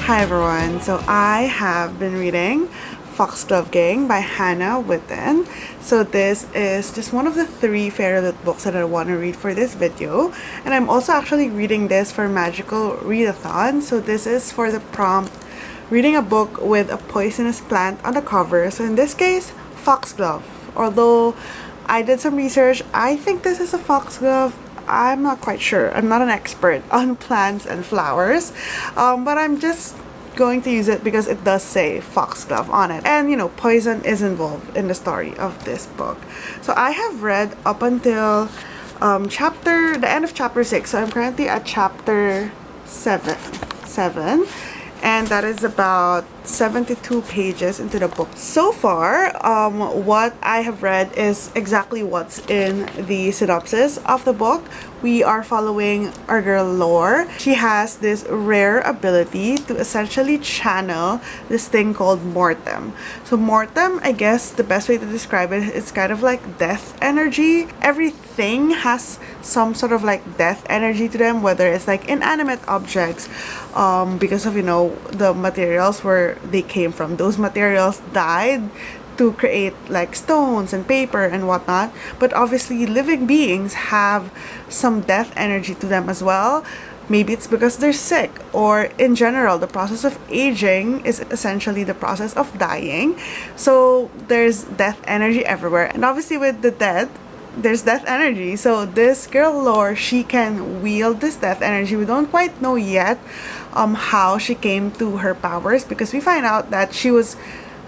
Hi everyone, so I have been reading Foxglove Gang by Hannah Witten. So this is just one of the 3 FAIRYLOOT books that I want to read for this video, and I'm also actually reading this for Magical Readathon. So this is for the prompt, reading a book with a poisonous plant on the cover. So in this case, foxglove. Although I did some research, I think this is a foxglove. I'm not quite sure. I'm not an expert on plants and flowers, but I'm just going to use it because it does say foxglove on it, and you know, poison is involved in the story of this book. So I have read up until the end of chapter 6, so I'm currently at chapter 7, and that is about 72 pages into the book. So far, what I have read is exactly what's in the synopsis of the book. We are following our girl Lore. She has this rare ability to essentially channel this thing called mortem. So mortem, I guess the best way to describe it, it's kind of like death energy. Everything has some sort of like death energy to them, whether it's like inanimate objects, because of, you know, the materials where they came from. Those materials died to create like stones and paper and whatnot, but obviously living beings have some death energy to them as well. Maybe it's because they're sick, or in general the process of aging is essentially the process of dying. So there's death energy everywhere, and obviously with the dead there's death energy. So this girl Lore, she can wield this death energy. We don't quite know yet how she came to her powers, because we find out that she was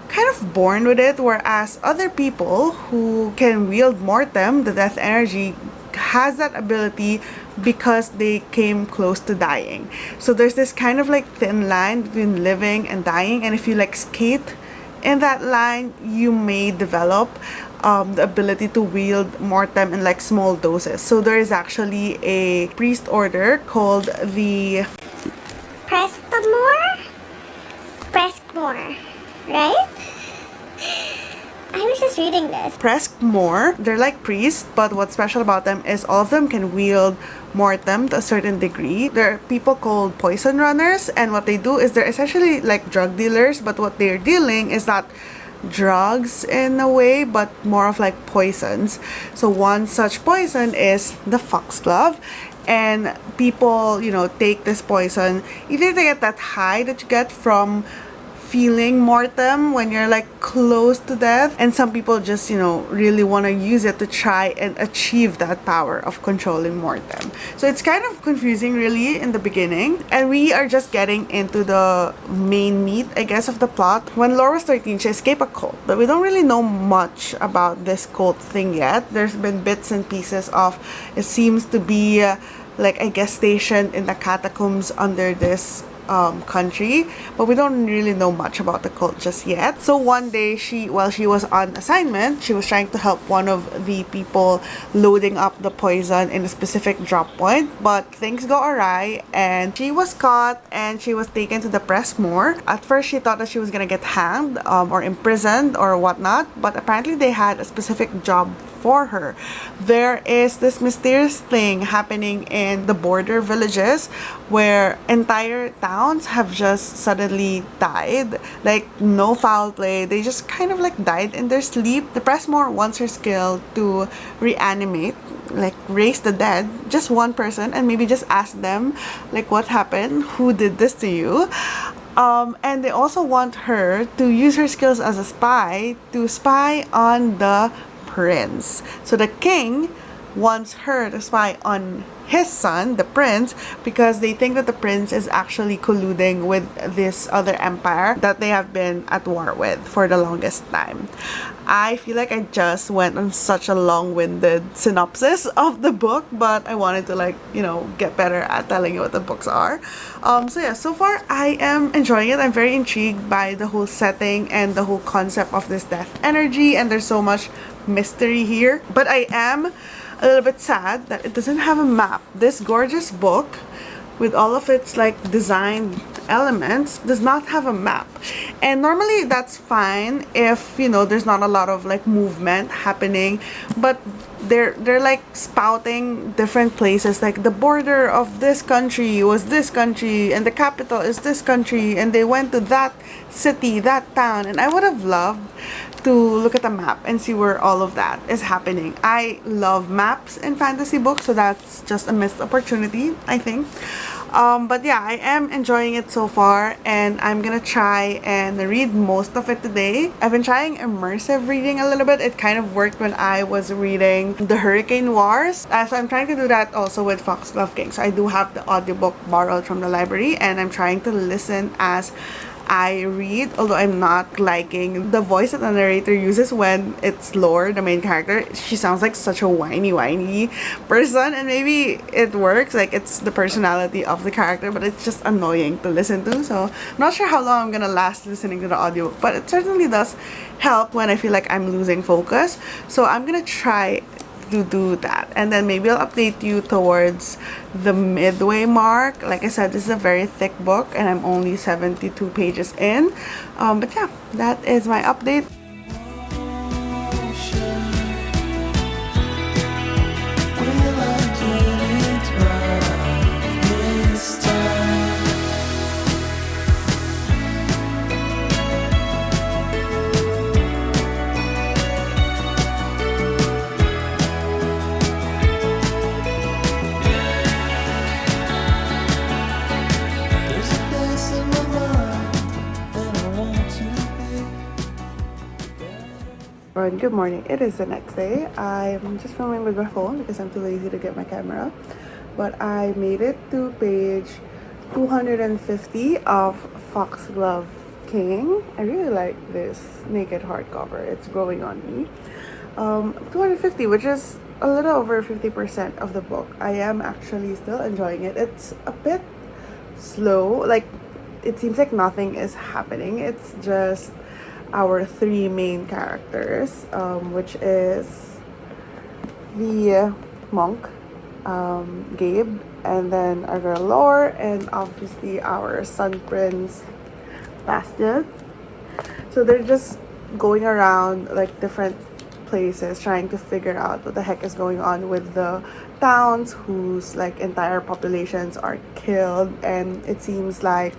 kind of born with it, whereas other people who can wield mortem, the death energy, has that ability because they came close to dying. So there's this kind of like thin line between living and dying, and if you like skate in that line, you may develop the ability to wield mortem in like small doses. So there is actually a priest order called the Preskmore, right? I was just reading this. Preskmore. They're like priests, but what's special about them is all of them can wield mortem to a certain degree. There are people called poison runners, and what they do is they're essentially like drug dealers, but what they're dealing is not drugs in a way, but more of like poisons. So one such poison is the foxglove, and people, you know, take this poison either to get that high that you get from feeling mortem when you're like close to death, and some people just, you know, really want to use it to try and achieve that power of controlling mortem. So it's kind of confusing really in the beginning, and we are just getting into the main meat, I guess, of the plot. When Lore was 13, she escaped a cult, but we don't really know much about this cult thing yet. There's been bits and pieces of, it seems to be like, I guess, stationed in the catacombs under this country, but we don't really know much about the cult just yet. So one day, while she was on assignment, she was trying to help one of the people loading up the poison in a specific drop point, but things go awry and she was caught and she was taken to the Preskmore. At first she thought that she was gonna get hanged or imprisoned or whatnot, but apparently they had a specific job for her. There is this mysterious thing happening in the border villages where entire towns have just suddenly died, like no foul play. They just kind of like died in their sleep. The Preskmore wants her skill to reanimate, like raise the dead, just one person, and maybe just ask them like, what happened, who did this to you. And they also want her to use her skills as a spy to spy on the prince. So the king wants her to spy on his son, the prince, because they think that the prince is actually colluding with this other empire that they have been at war with for the longest time. I feel like I just went on such a long-winded synopsis of the book, but I wanted to, like, you know, get better at telling you what the books are. So yeah, so far I am enjoying it. I'm very intrigued by the whole setting and the whole concept of this death energy, and there's so much mystery here. But I am a little bit sad that it doesn't have a map. This gorgeous book with all of its like design elements does not have a map, And normally that's fine if, you know, there's not a lot of like movement happening, but they're like spouting different places, like the border of this country was this country and the capital is this country, and they went to that city, that town. And I would have loved to look at a map and see where all of that is happening. I love maps in fantasy books, so that's just a missed opportunity, I think. But yeah, I am enjoying it so far, and I'm gonna try and read most of it today. I've been trying immersive reading a little bit. It kind of worked when I was reading The Hurricane Wars. So I'm trying to do that also with Foxglove King. So I do have the audiobook borrowed from the library, and I'm trying to listen as I read, although I'm not liking the voice that the narrator uses when it's Lore, the main character. She sounds like such a whiny person, and maybe it works, like it's the personality of the character, but it's just annoying to listen to. So I'm not sure how long I'm gonna last listening to the audiobook, but it certainly does help when I feel like I'm losing focus. So I'm gonna try to do that, and then maybe I'll update you towards the midway mark. Like I said, this is a very thick book and I'm only 72 pages in, but yeah, that is my update. Good morning. It is the next day. I'm just filming with my phone because I'm too lazy to get my camera. But I made it to page 250 of Foxglove King. I really like this naked hardcover. It's growing on me. 250, which is a little over 50% of the book. I am actually still enjoying it. It's a bit slow. Like, it seems like nothing is happening. It's just our three main characters, which is the monk, Gabe, and then our girl Lore, and obviously our sun prince Bastion. So they're just going around like different places trying to figure out what the heck is going on with the towns whose like entire populations are killed, and it seems like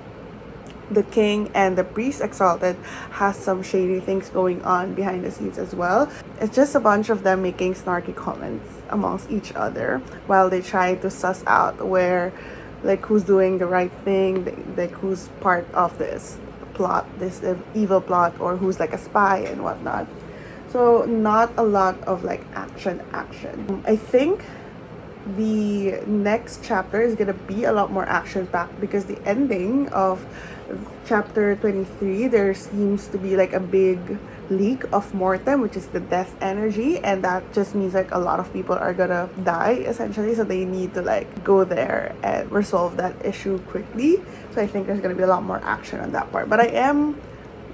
the king and the priest exalted has some shady things going on behind the scenes as well. It's just a bunch of them making snarky comments amongst each other while they try to suss out where, like, who's doing the right thing, like who's part of this plot, this evil plot, or who's like a spy and whatnot. So not a lot of like action. I think the next chapter is gonna be a lot more action packed because the ending of chapter 23, there seems to be like a big leak of mortem, which is the death energy, and that just means like a lot of people are gonna die essentially, so they need to like go there and resolve that issue quickly. So I think there's gonna be a lot more action on that part, but I am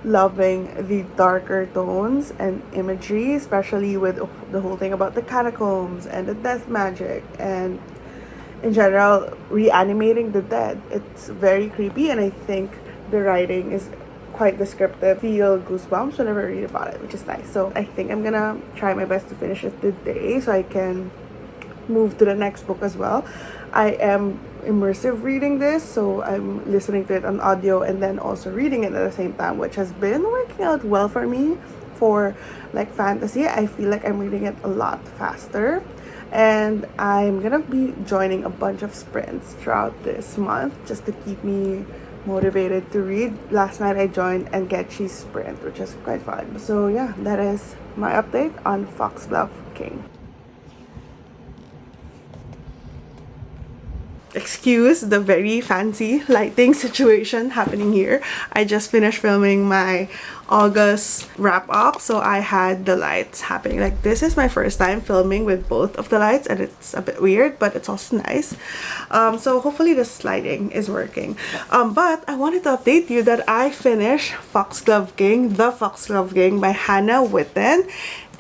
loving the darker tones and imagery, especially with the whole thing about the catacombs and the death magic, and in general reanimating the dead. It's very creepy, and I think the writing is quite descriptive. Feel goosebumps whenever I read about it, which is nice. So I think I'm gonna try my best to finish it today so I can move to the next book as well. I am immersive reading this, so I'm listening to it on audio and then also reading it at the same time, which has been working out well for me. For like fantasy, I feel like I'm reading it a lot faster, and I'm gonna be joining a bunch of sprints throughout this month just to keep me motivated to read. Last night I joined Engechi's sprint, which is quite fun. So yeah, that is my update on Foxglove King. Excuse the very fancy lighting situation happening here. I just finished filming my August wrap up, so I had the lights happening. Like, this is my first time filming with both of the lights, and it's a bit weird, but it's also nice. So hopefully this lighting is working. But I wanted to update you that I finished Foxglove King, The Foxglove King by Hannah Witten,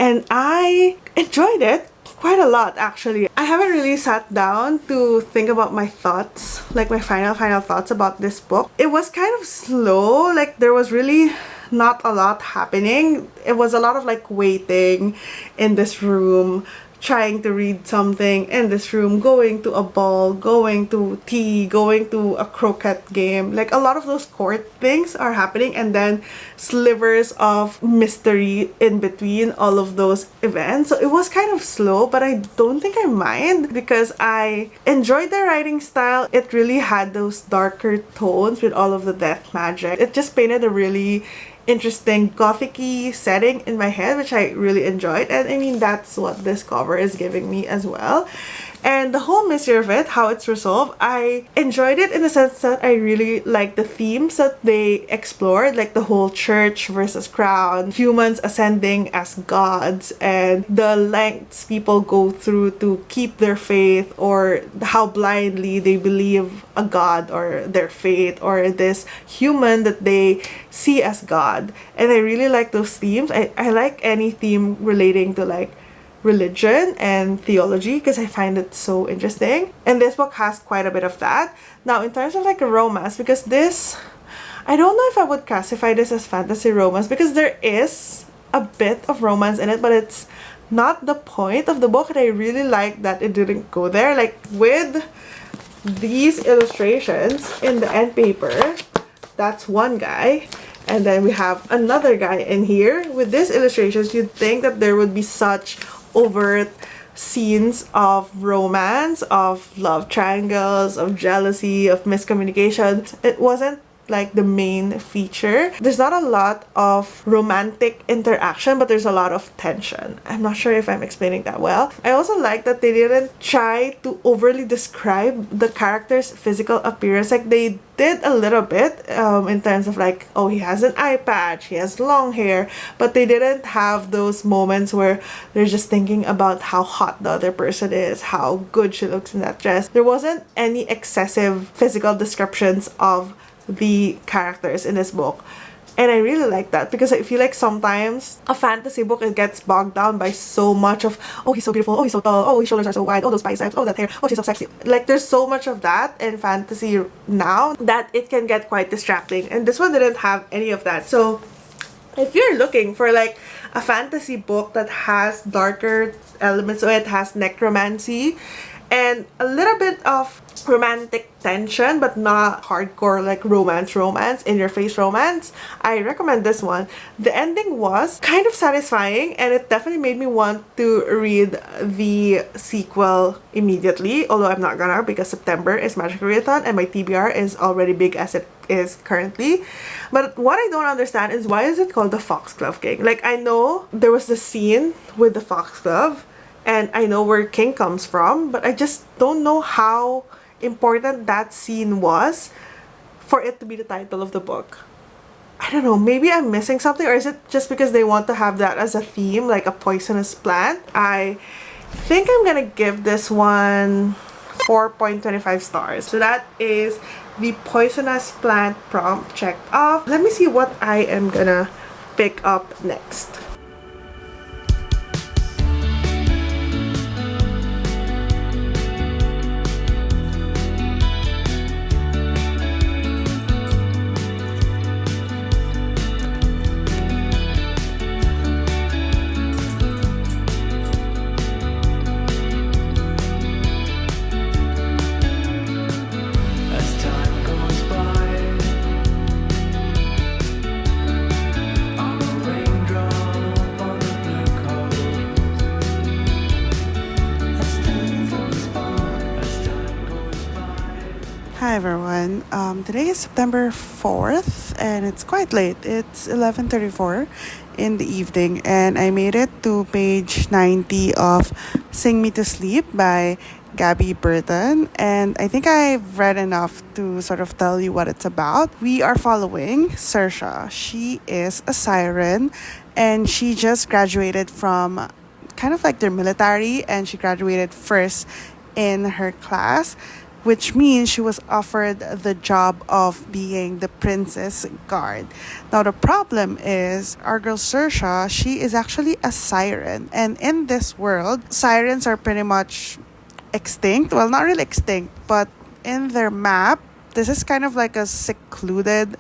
and I enjoyed it quite a lot actually. I haven't really sat down to think about my thoughts, like my final thoughts about this book. It was kind of slow, like there was really not a lot happening. It was a lot of like waiting in this room, trying to read something in this room, going to a ball, going to tea, going to a croquet game. Like a lot of those court things are happening, and then slivers of mystery in between all of those events. So it was kind of slow, but I don't think I mind because I enjoyed the writing style. It really had those darker tones with all of the death magic. It just painted a really interesting gothic-y setting in my head, which I really enjoyed, and I mean that's what this cover is giving me as well. And the whole mystery of it, how it's resolved, I enjoyed it in the sense that I really like the themes that they explored, like the whole church versus crown, humans ascending as gods, and the lengths people go through to keep their faith, or how blindly they believe a god or their faith or this human that they see as god. And I really like those themes. I like any theme relating to like religion and theology because I find it so interesting, and this book has quite a bit of that. Now in terms of like a romance, because this, I don't know if I would classify this as fantasy romance because there is a bit of romance in it, but it's not the point of the book, and I really like that it didn't go there. Like with these illustrations in the end paper, that's one guy, and then we have another guy in here. With these illustrations, you'd think that there would be such overt scenes of romance, of love triangles, of jealousy, of miscommunication. It wasn't like the main feature. There's not a lot of romantic interaction, but there's a lot of tension. I'm not sure if I'm explaining that well. I also like that they didn't try to overly describe the character's physical appearance. Like they did a little bit in terms of like, oh, he has an eye patch, he has long hair, but they didn't have those moments where they're just thinking about how hot the other person is, how good she looks in that dress. There wasn't any excessive physical descriptions of the characters in this book, and I really like that because I feel like sometimes a fantasy book, it gets bogged down by so much of, oh, he's so beautiful, oh, he's so tall, oh, his shoulders are so wide, oh, those biceps, oh, that hair, oh, she's so sexy. Like there's so much of that in fantasy now that it can get quite distracting, and this one didn't have any of that. So if you're looking for like a fantasy book that has darker elements, so it has necromancy and a little bit of romantic tension, but not hardcore like romance in your face romance, I recommend this one. The ending was kind of satisfying, and it definitely made me want to read the sequel immediately, although I'm not gonna because September is Magic Readathon and my TBR is already big as it is currently. But what I don't understand is, why is it called the Foxglove King? Like, I know there was the scene with the foxglove and I know where King comes from, but I just don't know how important that scene was for it to be the title of the book. I don't know, maybe I'm missing something, or is it just because they want to have that as a theme, like a poisonous plant? I think I'm gonna give this one 4.25 stars. So that is the poisonous plant prompt checked off. Let me see what I am gonna pick up next. Hi everyone, today is September 4th and it's quite late. It's 11:34 in the evening and I made it to page 90 of Sing Me to Sleep by Gabby Burton, and I think I've read enough to sort of tell you what it's about. We are following Saoirse. She is a siren and she just graduated from kind of like their military, and she graduated first in her class. which means she was offered the job of being the princess guard. Now, the problem is our girl Saoirse, she is actually a siren. And in this world, sirens are pretty much extinct. Well, not really extinct, but in their map, this is kind of like a secluded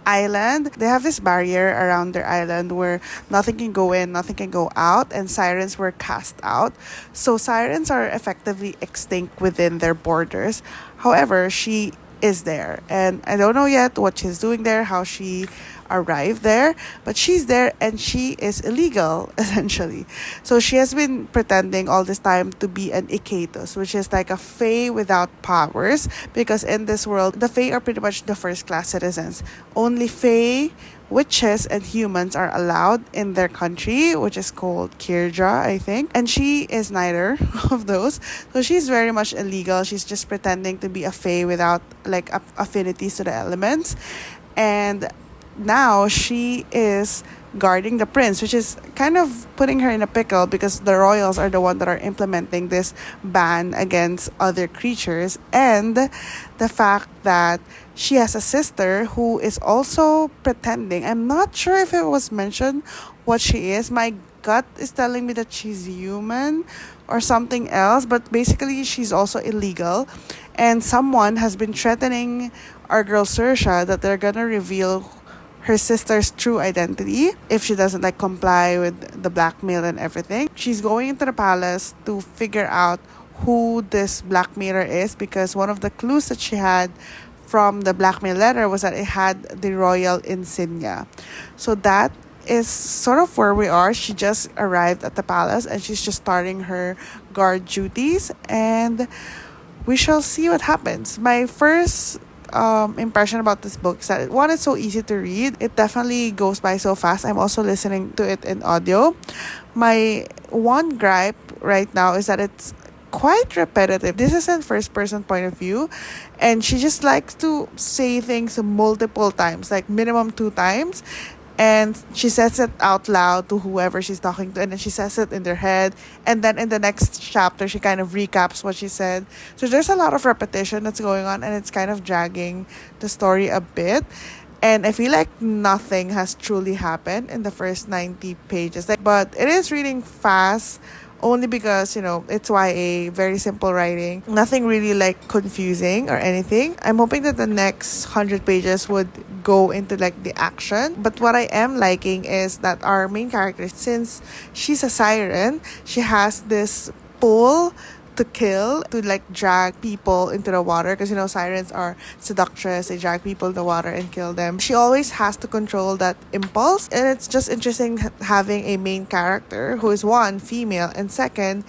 island. They have this barrier around their island where nothing can go in, nothing can go out, and sirens were cast out. So sirens are effectively extinct within their borders. However, she is there, and I don't know yet what she's doing there, how she arrived there, but she's there and she is illegal essentially. So she has been pretending all this time to be an Ikatus, which is like a fae without powers, because in this world the fae are pretty much the first class citizens. Only fae, witches, and humans are allowed in their country, which is called Kirja, I think. And she is neither of those. So she's very much illegal. She's just pretending to be a fae without like affinities to the elements. And now she is guarding the prince, which is kind of putting her in a pickle because the royals are the one that are implementing this ban against other creatures, and the fact that she has a sister who is also pretending. I'm not sure if it was mentioned what she is. My gut is telling me that she's human or something else, but basically she's also illegal, and someone has been threatening our girl Saoirse that they're gonna reveal her sister's true identity if she doesn't like comply with the blackmail and everything. She's going into the palace to figure out who this blackmailer is, because one of the clues that she had from the blackmail letter was that it had the royal insignia. So that is sort of where we are. She just arrived at the palace and she's just starting her guard duties, and we shall see what happens. My first impression about this book is that one, it's so easy to read. It definitely goes by so fast. I'm also listening to it in audio. My one gripe right now is that it's quite repetitive. This is in first person point of view, and she just likes to say things multiple times, like minimum 2 times, and she says it out loud to whoever she's talking to, and then she says it in their head, and then in the next chapter she kind of recaps what she said. So there's a lot of repetition that's going on, and it's kind of dragging the story a bit, and I feel like nothing has truly happened in the first 90 pages. But it is reading fast, only because, you know, it's YA, very simple writing, nothing really like confusing or anything. I'm hoping that the next 100 pages would go into like the action. But what I am liking is that our main character, since she's a siren, she has this pull to kill, to like drag people into the water, because, you know, sirens are seductress. They drag people in the water and kill them. She always has to control that impulse, and it's just interesting having a main character who is, one, female, and second,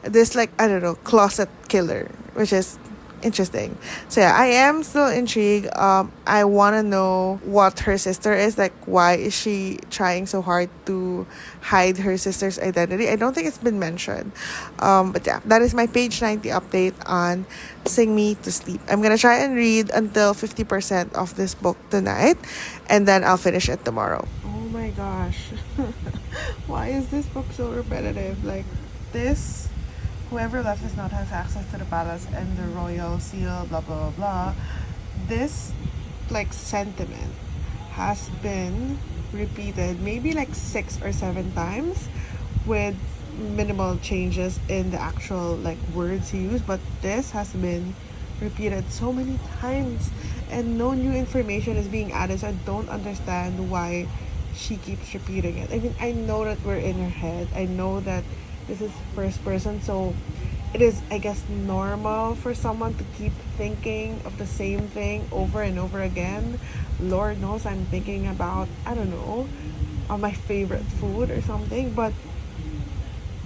this like, I don't know, closet killer, which is interesting. So yeah, I am still intrigued. I want to know what her sister is, like why is she trying so hard to hide her sister's identity. I don't think it's been mentioned. But yeah, that is my page 90 update on Sing Me to Sleep. I'm gonna try and read until 50% of this book tonight, and then I'll finish it tomorrow. Oh my gosh. Why is this book so repetitive? Like this, whoever left this note has access to the palace and the royal seal, blah blah blah blah. This like sentiment has been repeated maybe like 6 or 7 times with minimal changes in the actual like words used, but this has been repeated so many times and no new information is being added, so I don't understand why she keeps repeating it. I mean, I know that we're in her head, I know that this is first person, so it is, I guess, normal for someone to keep thinking of the same thing over and over again. Lord knows I'm thinking about, I don't know, my favorite food or something, but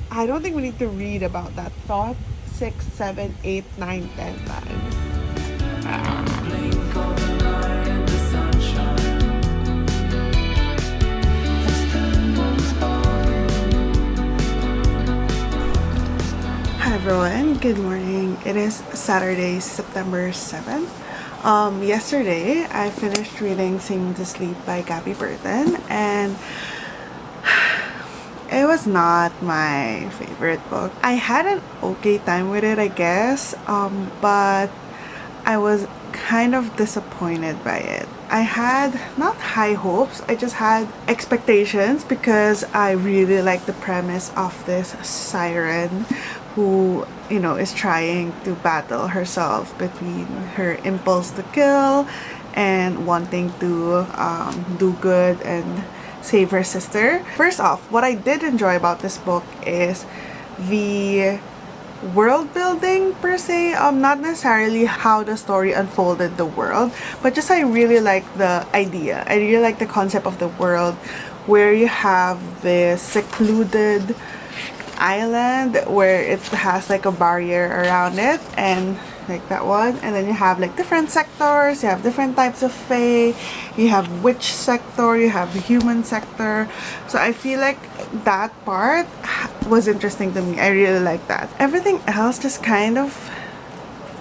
I don't think we need to read about that thought 6, 7, 8, 9, 10 times. Hi everyone, good morning. It is Saturday, September 7th. Yesterday I finished reading Sing Me to Sleep by Gabby Burton, and it was not my favorite book. I had an okay time with it, I guess, but I was kind of disappointed by it. I had not high hopes, I just had expectations because I really like the premise of this siren who, you know, is trying to battle herself between her impulse to kill and wanting to do good and save her sister. First off, what I did enjoy about this book is the world building per se, not necessarily how the story unfolded the world, but just I really like the idea. I really like the concept of the world where you have this secluded island where it has like a barrier around it, and like that one, and then you have like different sectors, you have different types of fae, you have witch sector, you have the human sector. So I feel like that part was interesting to me. I really like that. Everything else just kind of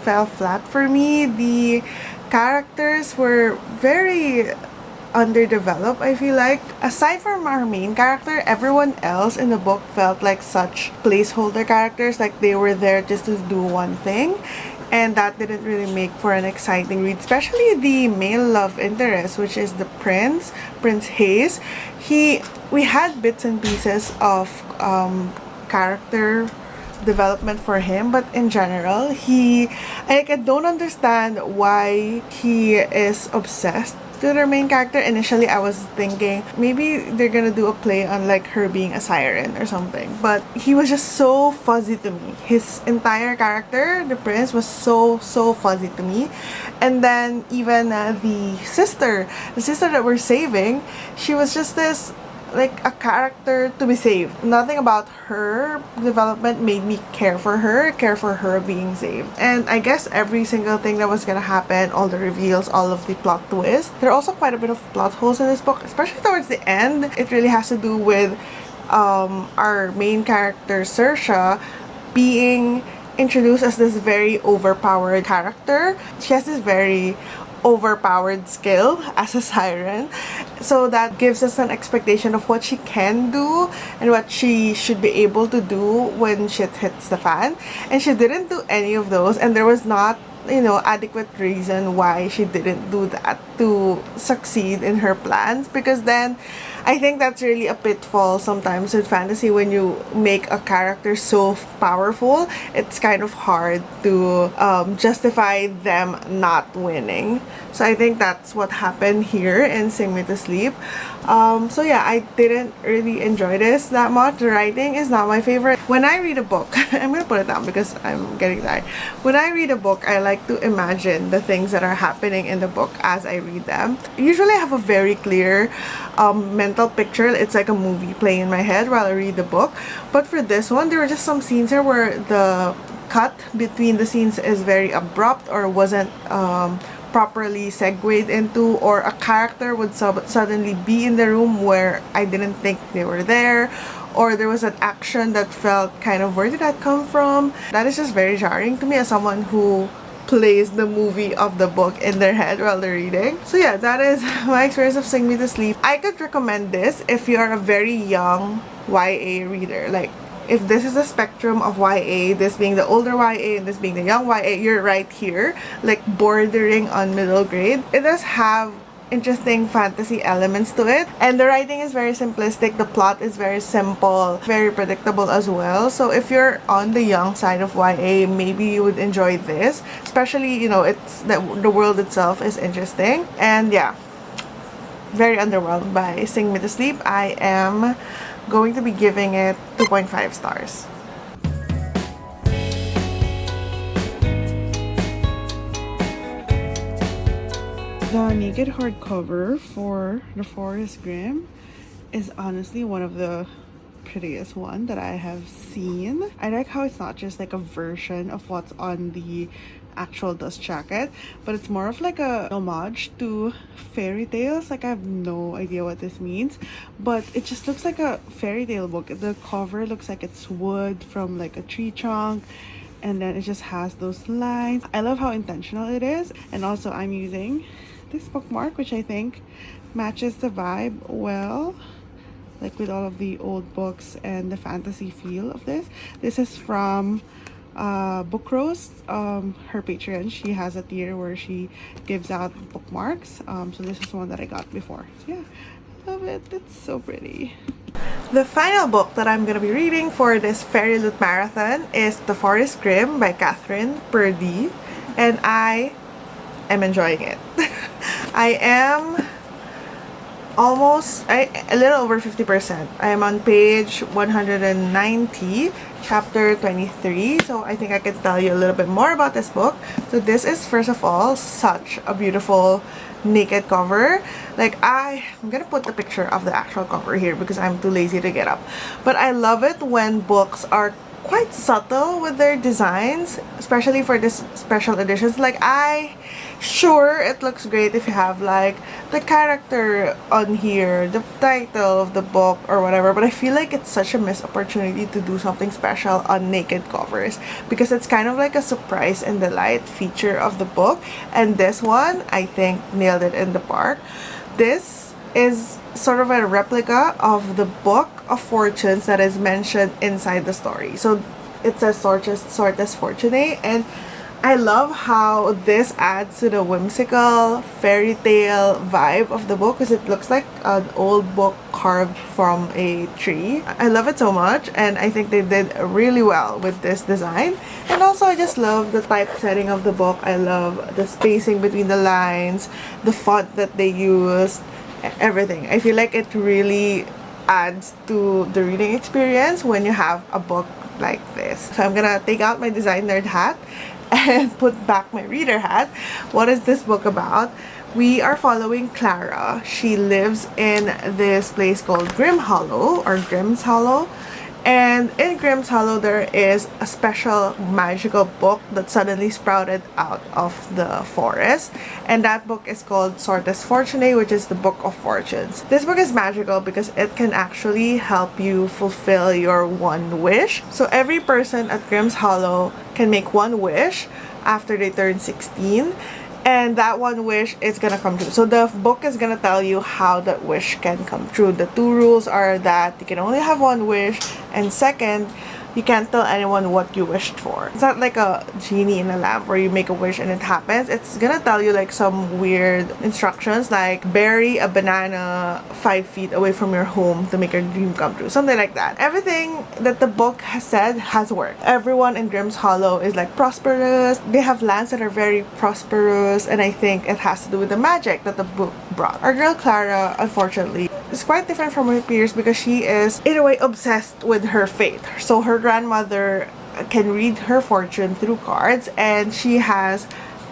fell flat for me. The characters were very underdeveloped, I feel like. Aside from our main character, everyone else in the book felt like such placeholder characters, like they were there just to do one thing, and that didn't really make for an exciting read. Especially the male love interest, which is the Prince Hayes. We had bits and pieces of character development for him, but in general, I don't understand why he is obsessed to their main character. Initially, I was thinking maybe they're gonna do a play on like her being a siren or something, but he was just so fuzzy to me. His entire character, the prince, was so fuzzy to me. And then even the sister that we're saving, she was just this like a character to be saved. Nothing about her development made me care for her being saved. And I guess every single thing that was gonna happen, all the reveals, all of the plot twists, there are also quite a bit of plot holes in this book, especially towards the end. It really has to do with our main character Saoirse being introduced as this very overpowered character. She has this very overpowered skill as a siren, so that gives us an expectation of what she can do and what she should be able to do when shit hits the fan, and she didn't do any of those, and there was not, you know, adequate reason why she didn't do that to succeed in her plans. Because then I think that's really a pitfall sometimes with fantasy. When you make a character so powerful, it's kind of hard to justify them not winning. So I think that's what happened here in Sing Me to Sleep. So yeah, I didn't really enjoy this that much. The writing is not my favorite. When I read a book, I'm gonna put it down because I'm getting tired. When I read a book, I like to imagine the things that are happening in the book as I read them. Usually I have a very clear mental picture. It's like a movie playing in my head while I read the book. But for this one, there were just some scenes here where the cut between the scenes is very abrupt or wasn't properly segued into, or a character would suddenly be in the room where I didn't think they were there, or there was an action that felt kind of, where did that come from? That is just very jarring to me as someone who plays the movie of the book in their head while they're reading. So yeah, that is my experience of Sing Me to Sleep. I could recommend this if you're a very young YA reader. Like, if this is a spectrum of YA, this being the older YA and this being the young YA, you're right here, like bordering on middle grade. It does have interesting fantasy elements to it, and the writing is very simplistic. The plot is very simple, very predictable as well. So if you're on the young side of YA, maybe you would enjoy this, especially, you know, it's the world itself is interesting. And yeah, very underwhelmed by Sing Me to Sleep. I am going to be giving it 2.5 stars. The naked hardcover for The Forest Grimm is honestly one of the prettiest one that I have seen. I like how it's not just like a version of what's on the actual dust jacket, but it's more of like a homage to fairy tales. Like, I have no idea what this means, but it just looks like a fairy tale book. The cover looks like it's wood from like a tree trunk, and then it just has those lines. I love how intentional it is. And also I'm using this bookmark, which I think matches the vibe well, like with all of the old books and the fantasy feel of this. This is from Book Rose, her Patreon, she has a tier where she gives out bookmarks. So this is one that I got before. So yeah, love it. It's so pretty. The final book that I'm gonna be reading for this Fairy Loot Marathon is The Forest Grimm by Catherine Purdy, and I am enjoying it. I am a little over 50%. I am on page 190, chapter 23, so I think I can tell you a little bit more about this book. So this is, first of all, such a beautiful naked cover. Like, I'm gonna put the picture of the actual cover here because I'm too lazy to get up. But I love it when books are quite subtle with their designs, especially for this special editions. Like, sure, it looks great if you have like the character on here, the title of the book or whatever, but I feel like it's such a missed opportunity to do something special on naked covers because it's kind of like a surprise and delight feature of the book, and this one I think nailed it in the park. This is sort of a replica of the Book of Fortunes that is mentioned inside the story. So it says Sortes Fortunae, and I love how this adds to the whimsical fairy tale vibe of the book because it looks like an old book carved from a tree. I love it so much, and I think they did really well with this design. And also I just love the typesetting of the book. I love the spacing between the lines, the font that they used, everything. I feel like it really adds to the reading experience when you have a book like this. So I'm gonna take out my design nerd hat and put back my reader hat. What is this book about? We are following Clara. She lives in this place called Grimm Hollow, or Grimm's Hollow. And in Grimm's Hollow, there is a special magical book that suddenly sprouted out of the forest. And that book is called Sortes Fortunae, which is the Book of Fortunes. This book is magical because it can actually help you fulfill your one wish. So every person at Grimm's Hollow can make one wish after they turn 16. And that one wish is gonna come true. So the book is gonna tell you how that wish can come true. The two rules are that you can only have one wish, and second, you can't tell anyone what you wished for. It's not like a genie in a lamp where you make a wish and it happens. It's gonna tell you like some weird instructions like bury a banana 5 feet away from your home to make your dream come true. Something like that. Everything that the book has said has worked. Everyone in Grimm's Hollow is like prosperous. They have lands that are very prosperous, and I think it has to do with the magic that the book brought. Our girl Clara, unfortunately, is quite different from her peers because she is in a way obsessed with her fate. So her grandmother can read her fortune through cards, and she has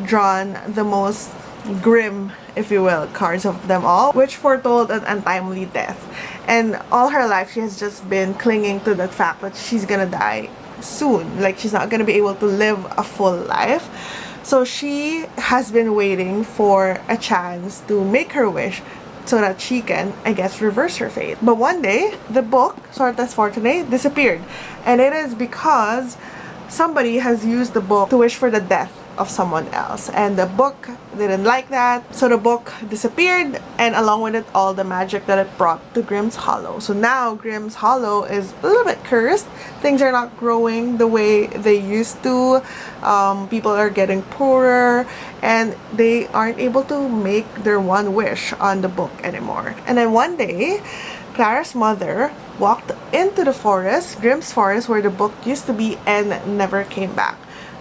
drawn the most grim, if you will, cards of them all, which foretold an untimely death. And all her life she has just been clinging to the fact that she's gonna die soon, like she's not gonna be able to live a full life. So she has been waiting for a chance to make her wish so that she can, I guess, reverse her fate. But one day, the book, Sortes Fortunae, disappeared. And it is because somebody has used the book to wish for the death of someone else. And the book didn't like that. So the book disappeared, and along with it, all the magic that it brought to Grimm's Hollow. So now Grimm's Hollow is a little bit cursed. Things are not growing the way they used to. People are getting poorer, and they aren't able to make their one wish on the book anymore. And then one day, Clara's mother walked into the forest, Grimm's forest, where the book used to be, and never came back.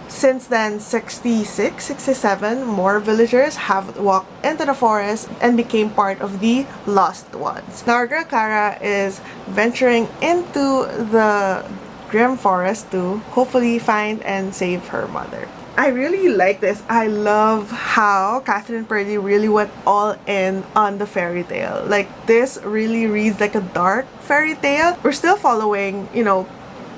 Since then, 66, 67 more villagers have walked into the forest and became part of the Lost Ones. Now, our girl Clara is venturing into the Grimm forest to hopefully find and save her mother. I really like this. I love how Catherine Purdy really went all in on the fairy tale. Like, this really reads like a dark fairy tale. We're still following,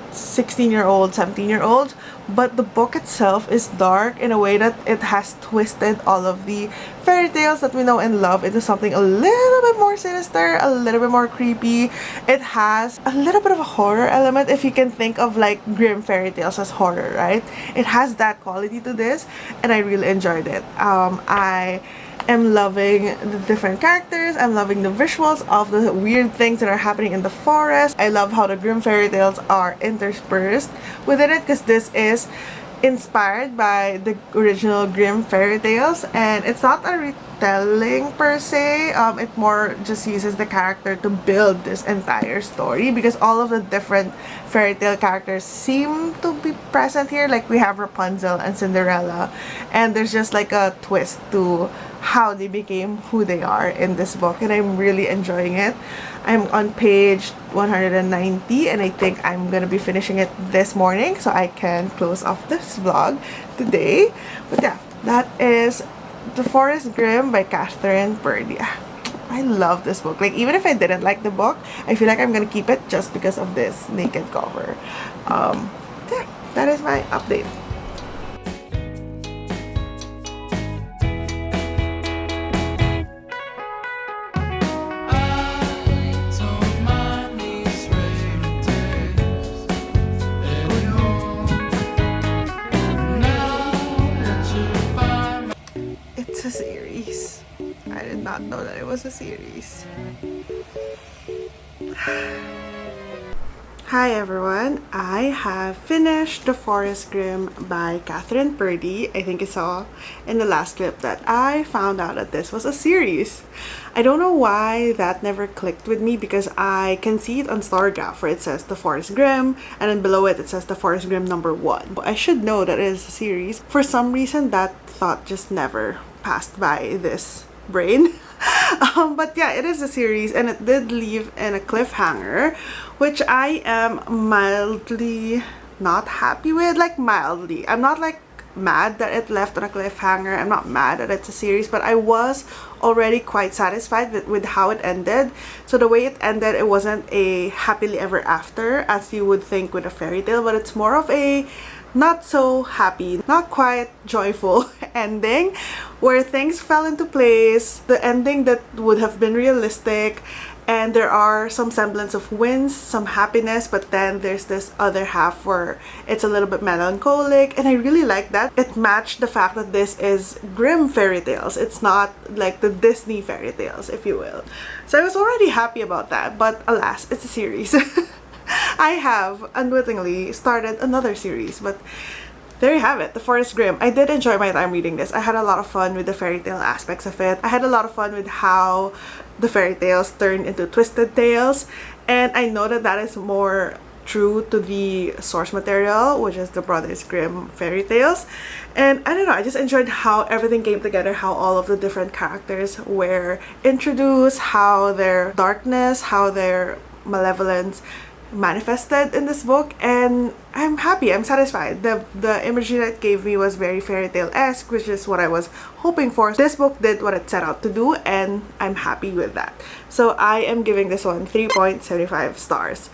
16-year-old, 17-year-olds, but the book itself is dark in a way that it has twisted all of the fairy tales that we know and love into something a little bit more sinister, a little bit more creepy. It has a little bit of a horror element, if you can think of like Grimm fairy tales as horror, right? It has that quality to this, and I really enjoyed it. I am loving the different characters. I'm loving the visuals of the weird things that are happening in the forest. I love how the Grimm fairy tales are interspersed within it, because this is is inspired by the original Grimm fairy tales, and it's not a retelling per se. It more just uses the character to build this entire story, because all of the different fairy tale characters seem to be present here. Like we have Rapunzel and Cinderella, and there's just like a twist to how they became who they are in this book, and I'm really enjoying it. I'm on page 190, and I think I'm gonna be finishing it this morning so I can close off this vlog today. But yeah, that is The Forest Grimm by Catherine Purdy. I love this book. Like, even if I didn't like the book, I feel like I'm gonna keep it just because of this naked cover. Yeah, that is my update. It's a series. I did not know that it was a series. Hi everyone, I have finished The Forest Grimm by Catherine Purdy. I think you saw in the last clip that I found out that this was a series. I don't know why that never clicked with me, because I can see it on Stargraph where it says The Forest Grimm, and then below it says The Forest Grimm #1. I should know that it is a series. For some reason that thought just never passed by this brain. But yeah, it is a series, and it did leave in a cliffhanger, which I am mildly not happy with. Like, mildly. I'm not like mad that it left on a cliffhanger. I'm not mad that it's a series, but I was already quite satisfied with how it ended. So the way it ended, it wasn't a happily ever after as you would think with a fairy tale, but it's more of a not so happy, not quite joyful ending where things fell into place, the ending that would have been realistic, and there are some semblance of wins, some happiness, but then there's this other half where it's a little bit melancholic, and I really like that. It matched the fact that this is Grimm fairy tales. It's not like the Disney fairy tales, if you will. So I was already happy about that, but alas, it's a series. I have unwittingly started another series, but there you have it, The Forest Grimm. I did enjoy my time reading this. I had a lot of fun with the fairy tale aspects of it. I had a lot of fun with how the fairy tales turned into twisted tales, and I know that that is more true to the source material, which is the Brothers Grimm fairy tales. And I don't know, I just enjoyed how everything came together, how all of the different characters were introduced, how their darkness, how their malevolence manifested in this book, and I'm happy, I'm satisfied. The imagery that it gave me was very fairy tale-esque, which is what I was hoping for. This book did what it set out to do, and I'm happy with that. So I am giving this one 3.75 stars.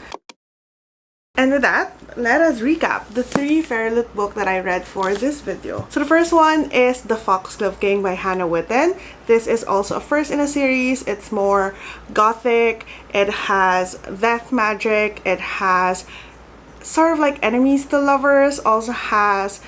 And with that, let us recap the 3 FAIRYLOOT books that I read for this video. So the first one is The Foxglove King by Hannah Witten. This is also a first in a series. It's more gothic. It has death magic. It has sort of like enemies to lovers. Also has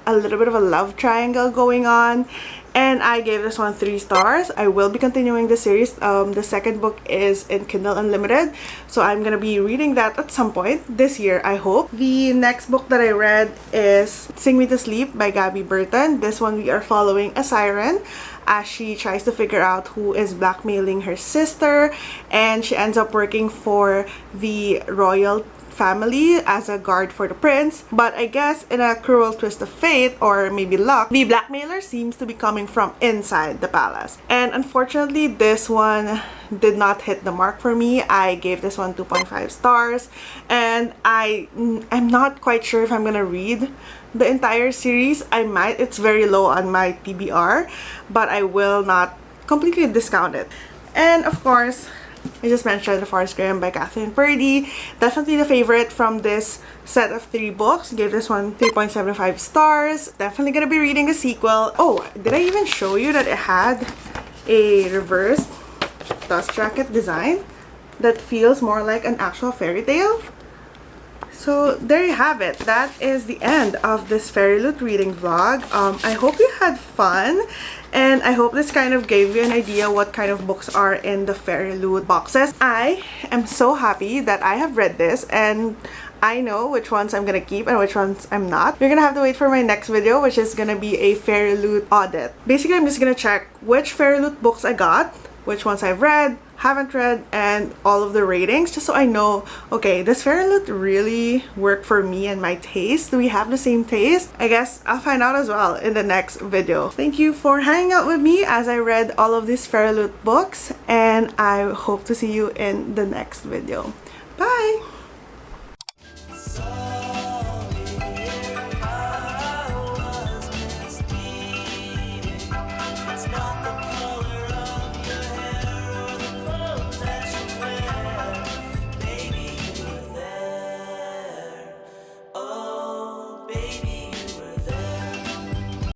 a little bit of a love triangle going on. And I gave this one 3 stars. I will be continuing the series. The second book is in Kindle Unlimited, so I'm gonna be reading that at some point this year, I hope. The next book that I read is Sing Me to Sleep by Gabby Burton. This one we are following a siren as she tries to figure out who is blackmailing her sister, and she ends up working for the royal family as a guard for the prince. But I guess in a cruel twist of fate, or maybe luck, the blackmailer seems to be coming from inside the palace. And unfortunately, this one did not hit the mark for me. I gave this one 2.5 stars, and I'm not quite sure if I'm gonna read the entire series. I might. It's very low on my TBR, but I will not completely discount it. And of course, I just mentioned The Forest Grimm by Catherine Purdy. Definitely the favorite from this set of 3 books. Gave this one 3.75 stars. Definitely gonna be reading the sequel. Oh, did I even show you that it had a reverse dust jacket design that feels more like an actual fairy tale? So there you have it. That is the end of this FAIRYLOOT reading vlog. I hope you had fun, and I hope this kind of gave you an idea what kind of books are in the FAIRYLOOT boxes. I am so happy that I have read this, and I know which ones I'm gonna keep and which ones I'm not. You're gonna have to wait for my next video, which is gonna be a FAIRYLOOT audit. Basically, I'm just gonna check which FAIRYLOOT books I got, which ones I've read, haven't read, and all of the ratings, just so I know, okay, does FAIRYLOOT really work for me and my taste? Do we have the same taste? I guess I'll find out as well in the next video. Thank you for hanging out with me as I read all of these FAIRYLOOT books, and I hope to see you in the next video. Bye! Baby